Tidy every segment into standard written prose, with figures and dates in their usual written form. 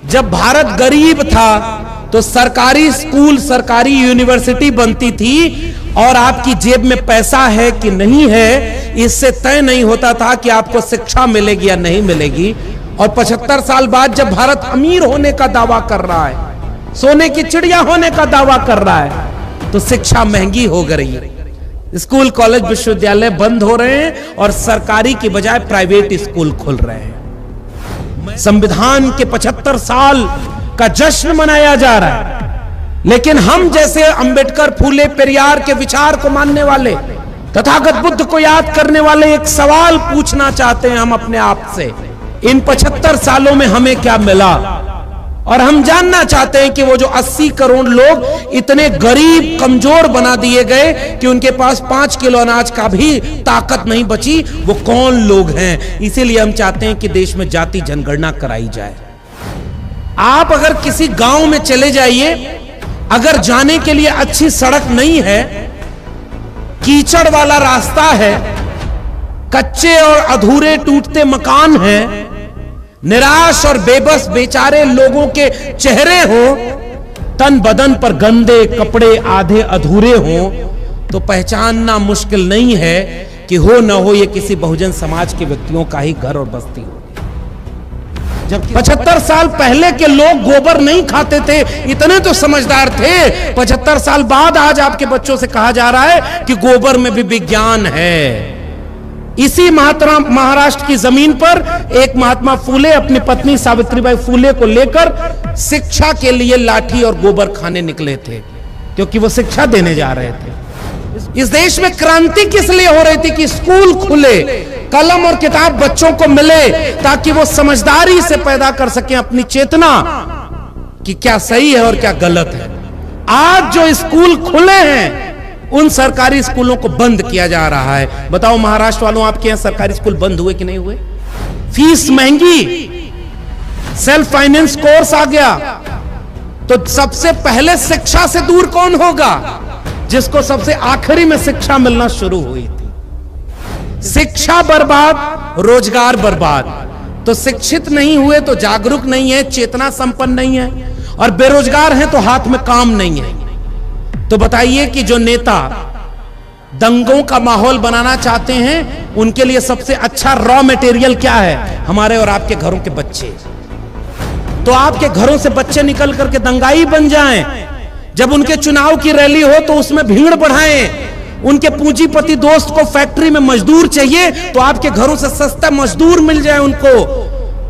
जब भारत गरीब था तो सरकारी स्कूल, सरकारी यूनिवर्सिटी बनती थी और आपकी जेब में पैसा है कि नहीं है इससे तय नहीं होता था कि आपको शिक्षा मिलेगी या नहीं मिलेगी। और 75 साल बाद जब भारत अमीर होने का दावा कर रहा है, सोने की चिड़िया होने का दावा कर रहा है, तो शिक्षा महंगी हो गई है। स्कूल, कॉलेज, विश्वविद्यालय बंद हो रहे हैं और सरकारी की बजाय प्राइवेट स्कूल खुल रहे हैं। संविधान के 75 साल का जश्न मनाया जा रहा है, लेकिन हम जैसे अंबेडकर, फूले, पेरियार के विचार को मानने वाले, तथागत बुद्ध को याद करने वाले एक सवाल पूछना चाहते हैं हम अपने आप से, इन 75 सालों में हमें क्या मिला? और हम जानना चाहते हैं कि वो जो 80 करोड़ लोग इतने गरीब, कमजोर बना दिए गए कि उनके पास 5 किलो अनाज का भी ताकत नहीं बची, वो कौन लोग हैं? इसीलिए हम चाहते हैं कि देश में जाति जनगणना कराई जाए। आप अगर किसी गांव में चले जाइए, अगर जाने के लिए अच्छी सड़क नहीं है, कीचड़ वाला रास्ता है, कच्चे और अधूरे टूटते मकान हैं, निराश और बेबस बेचारे लोगों के चेहरे हो, तन बदन पर गंदे कपड़े आधे अधूरे हो, तो पहचानना मुश्किल नहीं है कि हो न हो ये किसी बहुजन समाज के व्यक्तियों का ही घर और बस्ती हो। जब 75 साल पहले के लोग गोबर नहीं खाते थे, इतने तो समझदार थे। 75 साल बाद आज आपके बच्चों से कहा जा रहा है कि गोबर में भी विज्ञान है। इसी महाराष्ट्र की जमीन पर एक महात्मा फूले अपनी पत्नी सावित्रीबाई फूले को लेकर शिक्षा के लिए लाठी और गोबर खाने निकले थे, क्योंकि वो शिक्षा देने जा रहे थे। इस देश में क्रांति किस लिए हो रही थी कि स्कूल खुले, कलम और किताब बच्चों को मिले, ताकि वो समझदारी से पैदा कर सकें अपनी चेतना कि क्या सही है और क्या गलत है। आज जो स्कूल खुले हैं, उन सरकारी स्कूलों को बंद किया जा रहा है। बताओ महाराष्ट्र वालों, आपके यहां सरकारी स्कूल बंद हुए कि नहीं हुए? फीस महंगी, सेल्फ फाइनेंस कोर्स आ गया, तो सबसे पहले शिक्षा से दूर कौन होगा? जिसको सबसे आखिरी में शिक्षा मिलना शुरू हुई थी। शिक्षा बर्बाद, रोजगार बर्बाद। तो शिक्षित नहीं हुए तो जागरूक नहीं है, चेतना संपन्न नहीं है, और बेरोजगार हैं तो हाथ में काम नहीं है। तो बताइए कि जो नेता दंगों का माहौल बनाना चाहते हैं, उनके लिए सबसे अच्छा रॉ मटेरियल क्या है? हमारे और आपके घरों के बच्चे। तो आपके घरों से बच्चे निकल करके दंगाई बन जाएं। जब उनके चुनाव की रैली हो तो उसमें भीड़ बढ़ाएं। उनके पूंजीपति दोस्त को फैक्ट्री में मजदूर चाहिए तो आपके घरों से सस्ता मजदूर मिल जाए उनको,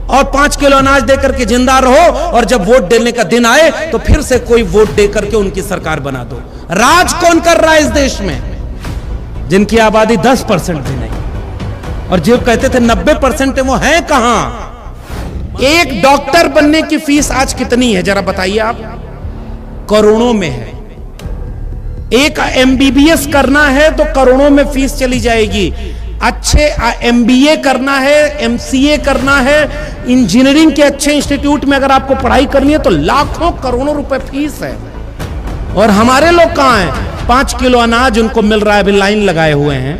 और 5 किलो अनाज देकर के जिंदा रहो, और जब वोट देने का दिन आए तो फिर से कोई वोट देकर के उनकी सरकार बना दो। राज कौन कर रहा है इस देश में? जिनकी आबादी 10% भी नहीं, और जो कहते थे 90% है, वो है कहां? एक डॉक्टर बनने की फीस आज कितनी है जरा बताइए आप? करोड़ों में है। एक MBBS करना है तो करोड़ों में फीस चली जाएगी। अच्छे MBA करना है, MCA करना है, इंजीनियरिंग के अच्छे इंस्टीट्यूट में अगर आपको पढ़ाई करनी है तो लाखों करोड़ों रुपए फीस है। और हमारे लोग कहां हैं? 5 किलो अनाज उनको मिल रहा है, अभी लाइन लगाए हुए हैं।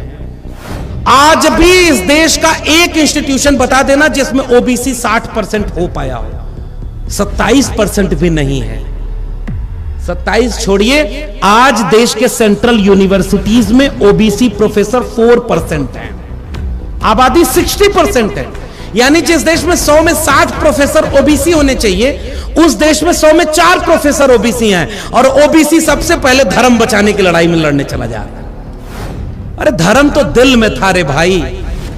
आज भी इस देश का एक इंस्टीट्यूशन बता देना जिसमें OBC 60% हो पाया हो। 27% भी नहीं है। 27 छोड़िए, आज देश के सेंट्रल यूनिवर्सिटीज में OBC प्रोफेसर 4% है, आबादी 60% है। यानी जिस देश में 100 में 60 प्रोफेसर OBC होने चाहिए, उस देश में 100 में 4 प्रोफेसर OBC हैं। और OBC सबसे पहले धर्म बचाने की लड़ाई में लड़ने चला जा रहा है। अरे धर्म तो दिल में था रे भाई,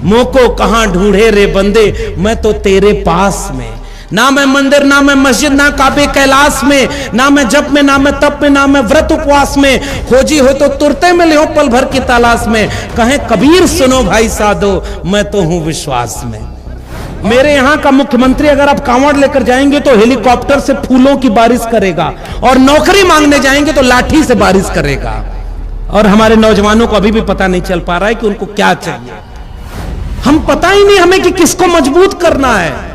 मोको कहां ढूंढे रे बंदे, मैं तो तेरे पास में। ना मैं मंदिर, ना मैं मस्जिद, ना काबे कैलाश में, ना मैं जप में, ना मैं तप में, ना मैं व्रत उपवास में, खोजी हो तो तुरते में ले हो पल भर की तलाश में। कहें कबीर सुनो भाई साधो, मैं तो हूं विश्वास में। मेरे यहां का मुख्यमंत्री अगर आप कांवड़ लेकर जाएंगे तो हेलीकॉप्टर से फूलों की बारिश करेगा, और नौकरी मांगने जाएंगे तो लाठी से बारिश करेगा। और हमारे नौजवानों को अभी भी पता नहीं चल पा रहा है कि उनको क्या चाहिए। हम पता ही नहीं हमें कि किसको मजबूत करना है।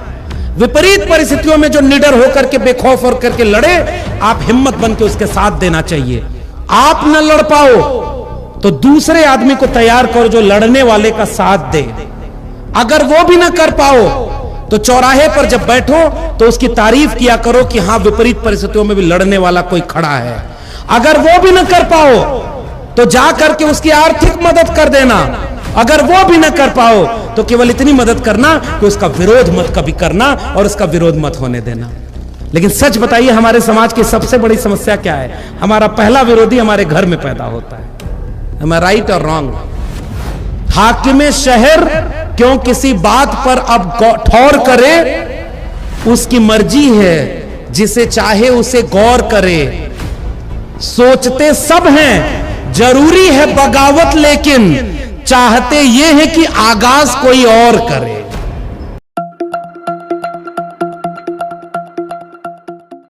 विपरीत परिस्थितियों में जो निडर होकर के, बेखौफ होकर के लड़े, आप हिम्मत बन के उसके साथ देना चाहिए। आप न लड़ पाओ तो दूसरे आदमी को तैयार करो जो लड़ने वाले का साथ दे। अगर वो भी ना कर पाओ तो चौराहे पर जब बैठो तो उसकी तारीफ किया करो कि हां विपरीत परिस्थितियों में भी लड़ने वाला कोई खड़ा है। अगर वो भी न कर पाओ तो जा करके उसकी आर्थिक मदद कर देना। अगर वो भी न कर पाओ तो केवल इतनी मदद करना कि उसका विरोध मत कभी करना और उसका विरोध मत होने देना। लेकिन सच बताइए, हमारे समाज की सबसे बड़ी समस्या क्या है? हमारा पहला विरोधी हमारे घर में पैदा होता है। am I राइट और रॉन्ग? हाकिमे शहर क्यों किसी बात पर अब ठौर करे, उसकी मर्जी है, जिसे चाहे उसे गौर करे। सोचते सब हैं जरूरी है बगावत, लेकिन चाहते ये है कि आगाज कोई और करे।